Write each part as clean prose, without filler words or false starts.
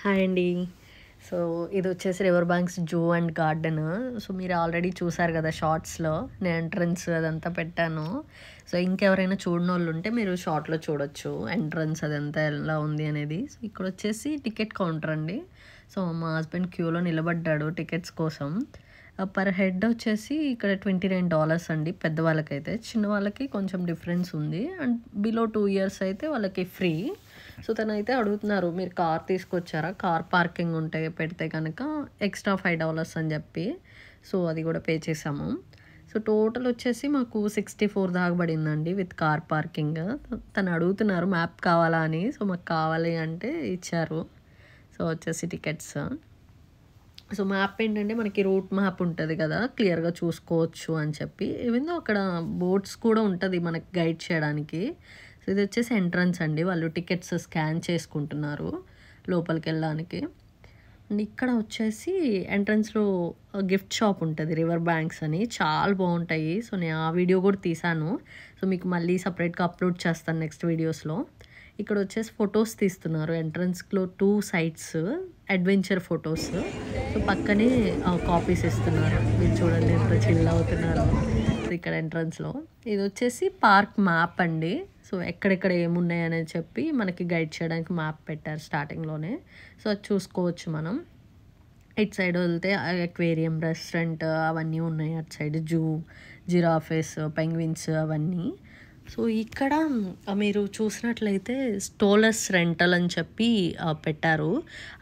Hi అండి. So, ఇదొచ్చేసి river banks zoo and garden. So, మీరు ఆల్రెడీ చూసారు కదా షార్ట్స్‌లో. నేను ఎంట్రన్స్ అదంతా పెట్టాను. సో, ఇంకెవరైనా చూడనోళ్ళుంటే మీరు షార్ట్‌లో చూడొచ్చు. ఎంట్రన్స్ అదంతా ఎలా ఉంది అనేది. సో, ఇక్కడొచ్చేసి టికెట్ కౌంటర్ అండి. సో, మా హస్బెండ్ క్యూలో నిలబడ్డాడు టికెట్స్ కోసం. పర్ హెడ్ వచ్చేసి ఇక్కడ $29 అండి పెద్దవాళ్ళకైతే. చిన్నవాళ్ళకి కొంచెం డిఫరెన్స్ ఉంది. అండ్ బిలో 2 ఇయర్స్ అయితే వాళ్ళకి ఫ్రీ. సో, తనైతే అడుగుతున్నారు, మీరు కార్ తీసుకొచ్చారా? కార్ పార్కింగ్ ఉంటే పెడితే కనుక ఎక్స్ట్రా $5 అని చెప్పి. సో, అది కూడా పే చేసాము. సో, టోటల్ వచ్చేసి మాకు 64 దాకా పడిందండి విత్ కార్ పార్కింగ్. తను అడుగుతున్నారు మ్యాప్ కావాలా అని. సో, మాకు కావాలి అంటే ఇచ్చారు. సో, వచ్చేసి టికెట్స్. సో, మ్యాప్ ఏంటంటే మనకి రూట్ మ్యాప్ ఉంటుంది కదా, క్లియర్గా చూసుకోవచ్చు అని చెప్పి. ఈవెన్ దో అక్కడ బోర్డ్స్ కూడా ఉంటుంది మనకి గైడ్ చేయడానికి. సో, ఇది వచ్చేసి ఎంట్రన్స్ అండి. వాళ్ళు టికెట్స్ స్కాన్ చేసుకుంటున్నారు లోపలికి వెళ్ళడానికి. అండ్ ఇక్కడ వచ్చేసి ఎంట్రన్స్లో గిఫ్ట్ షాప్ ఉంటుంది రివర్ బ్యాంక్స్ అని. చాలా బాగుంటాయి. సో, నేను ఆ వీడియో కూడా తీసాను. సో, మీకు మళ్ళీ సపరేట్గా అప్లోడ్ చేస్తాను నెక్స్ట్ వీడియోస్లో. ఇక్కడ వచ్చేసి ఫొటోస్ తీస్తున్నారు ఎంట్రన్స్లో 2 సైట్స్ అడ్వెంచర్ ఫొటోస్. సో, పక్కనే కాపీస్ ఇస్తున్నారు. మీరు చూడండి ఎంత చిల్ అవుతున్నారు. సో, ఇక్కడ ఎంట్రన్స్లో ఇది వచ్చేసి పార్క్ మ్యాప్ అండి. సో, ఎక్కడెక్కడ ఏమున్నాయని చెప్పి మనకి గైడ్ చేయడానికి మ్యాప్ పెట్టారు స్టార్టింగ్లోనే. సో, అది చూసుకోవచ్చు మనం. ఇటు సైడ్ వెళ్తే అక్వేరియం, రెస్టారెంట్ అవన్నీ ఉన్నాయి. అటు సైడ్ జూ, జిరాఫెస్, పెంగ్విన్స్ అవన్నీ. సో, ఇక్కడ మీరు చూసినట్లయితే స్టోలర్స్ రెంటల్ అని చెప్పి పెట్టారు.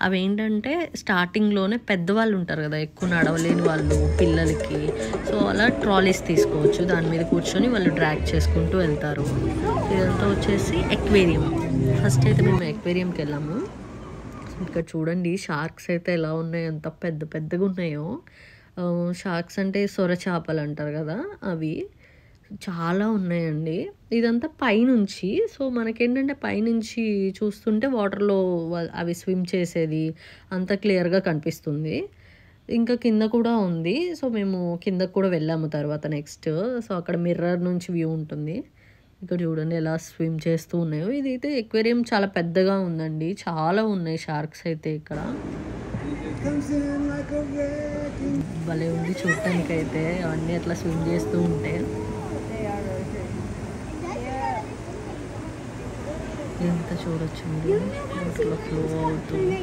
అవి ఏంటంటే స్టార్టింగ్లోనే పెద్దవాళ్ళు ఉంటారు కదా, ఎక్కువ నడవలేని వాళ్ళు పిల్లలకి. సో, అలా ట్రాలీస్ తీసుకోవచ్చు. దాని మీద కూర్చొని వాళ్ళు డ్రాగ్ చేసుకుంటూ వెళ్తారు. ఇదంతా వచ్చేసి అక్వేరియం. ఫస్ట్ అయితే మేము అక్వేరియంకి వెళ్ళాము. ఇక్కడ చూడండి షార్క్స్ అయితే ఎలా ఉన్నాయో, ఎంత పెద్ద పెద్దగా ఉన్నాయో. షార్క్స్ అంటే సొర చేపలు అంటారు కదా, అవి చాలా ఉన్నాయండి. ఇదంతా పైనుంచి. సో, మనకేంటంటే పైనుంచి చూస్తుంటే వాటర్లో అవి స్విమ్ చేసేది అంత క్లియర్గా కనిపిస్తుంది. ఇంకా కింద కూడా ఉంది. సో, మేము కిందకు కూడా వెళ్ళాము తర్వాత నెక్స్ట్. సో, అక్కడ మిర్రర్ నుంచి వ్యూ ఉంటుంది. ఇక్కడ చూడండి ఎలా స్విమ్ చేస్తూ ఉన్నాయో. ఇదైతే ఎక్వేరియం చాలా పెద్దగా ఉందండి. చాలా ఉన్నాయి షార్క్స్ అయితే ఇక్కడ. భలే ఉంది చూడటానికి అయితే, అవన్నీ అట్లా స్విమ్ చేస్తూ ఉంటే. ఎంత చూడొచ్చండి అట్లా ఫ్లో అవుతుంది.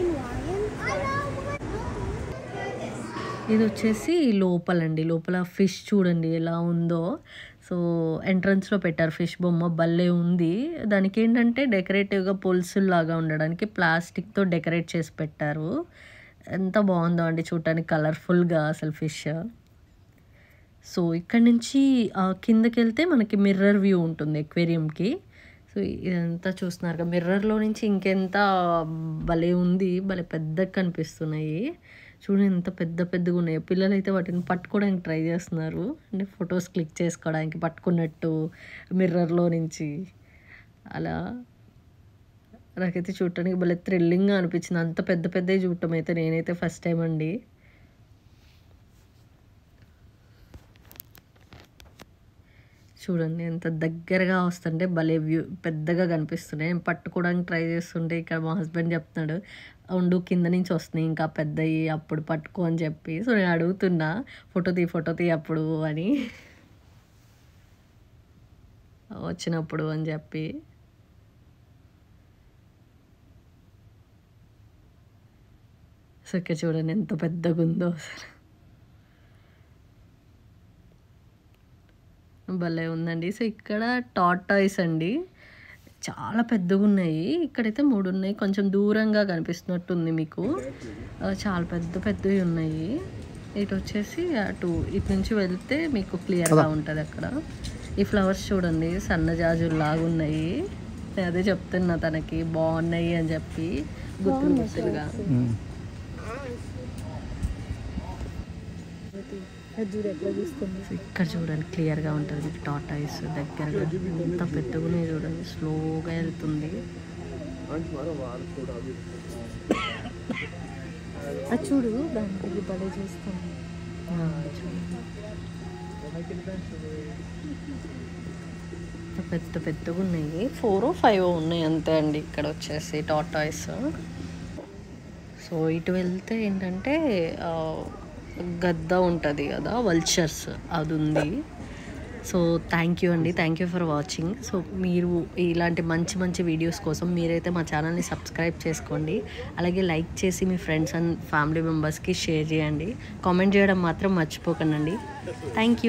ఇది వచ్చేసి లోపలండి. లోపల ఫిష్ చూడండి ఎలా ఉందో. సో, ఎంట్రన్స్లో పెట్టారు ఫిష్ బొమ్మ, భలే ఉంది. దానికి ఏంటంటే డెకరేటివ్గా పొలుసుల్లాగా ఉండడానికి ప్లాస్టిక్తో డెకరేట్ చేసి పెట్టారు. ఎంత బాగుందో అండి చూడటానికి, కలర్ఫుల్గా అసలు ఫిష్. సో, ఇక్కడ నుంచి కిందకి వెళ్తే మనకి మిర్రర్ వ్యూ ఉంటుంది ఎక్వేరియంకి. సో, ఇదంతా చూస్తున్నారు కదా, మిర్రర్లో నుంచి ఇంకెంత భలే ఉంది. భలే పెద్దగా కనిపిస్తున్నాయి. చూడండి ఎంత పెద్ద పెద్దగా ఉన్నాయో. పిల్లలు అయితే వాటిని పట్టుకోవడానికి ట్రై చేస్తున్నారు. అంటే ఫొటోస్ క్లిక్ చేసుకోవడానికి పట్టుకున్నట్టు మిర్రర్లో నుంచి. అలా నాకైతే చూడటానికి భలే థ్రిల్లింగ్గా అనిపించింది. అంత పెద్ద పెద్దవి చూడటం అయితే నేనైతే ఫస్ట్ టైం అండి. చూడండి ఎంత దగ్గరగా వస్తుంటే భలే వ్యూ పెద్దగా కనిపిస్తున్నాయి. నేను పట్టుకోవడానికి ట్రై చేస్తుంటే ఇక్కడ మా హస్బెండ్ చెప్తున్నాడు, ఉండు కింద నుంచి వస్తున్నాయి ఇంకా పెద్దవి, అప్పుడు పట్టుకో అని చెప్పి. సో, నేను అడుగుతున్నా ఫోటో తీ అప్పుడు అని, వచ్చినప్పుడు అని చెప్పి. సో, ఇక్కడ చూడండి ఎంత పెద్దగా ఉందో అసలు. భలే ఉందండి. సో, ఇక్కడ టార్టాయిస్ అండి. చాలా పెద్దగా ఉన్నాయి. ఇక్కడైతే 3 ఉన్నాయి. కొంచెం దూరంగా కనిపిస్తున్నట్టుంది మీకు. చాలా పెద్ద పెద్దవి ఉన్నాయి. ఇటు వచ్చేసి అటు ఇటు నుంచి వెళ్తే మీకు క్లియర్గా ఉంటుంది అక్కడ. ఈ ఫ్లవర్స్ చూడండి సన్నజాజుల్లాగా ఉన్నాయి. నేను అదే చెప్తున్నా తనకి బాగున్నాయి అని చెప్పి, గుత్తులు గుత్తులుగా. ఇక్కడ చూడండి క్లియర్గా ఉంటుంది మీకు టార్టాయిస్ దగ్గరగా. ఎంత పెద్దగా ఉన్నాయి చూడండి, స్లోగా వెళ్తుంది. చూడు దానికి భలే చూస్తాను. పెద్ద పెద్దగా ఉన్నాయి. 4 or 5 ఉన్నాయి అంతే అండి ఇక్కడ వచ్చేసి టార్టాయిస్. సో ఇటు వెళ్తే ఏంటంటే గద్ద ఉంటుంది కదా, వల్చర్స్, అది ఉంది. సో థ్యాంక్ యూ అండి, thank you for watching. So మీరు ఇలాంటి మంచి మంచి వీడియోస్ కోసం మీరైతే మా ఛానల్ని సబ్స్క్రైబ్ చేసుకోండి. అలాగే లైక్ చేసి మీ ఫ్రెండ్స్ అండ్ ఫ్యామిలీ మెంబర్స్కి షేర్ చేయండి. కామెంట్ చేయడం మాత్రం మర్చిపోకండి. Thank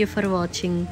you for watching.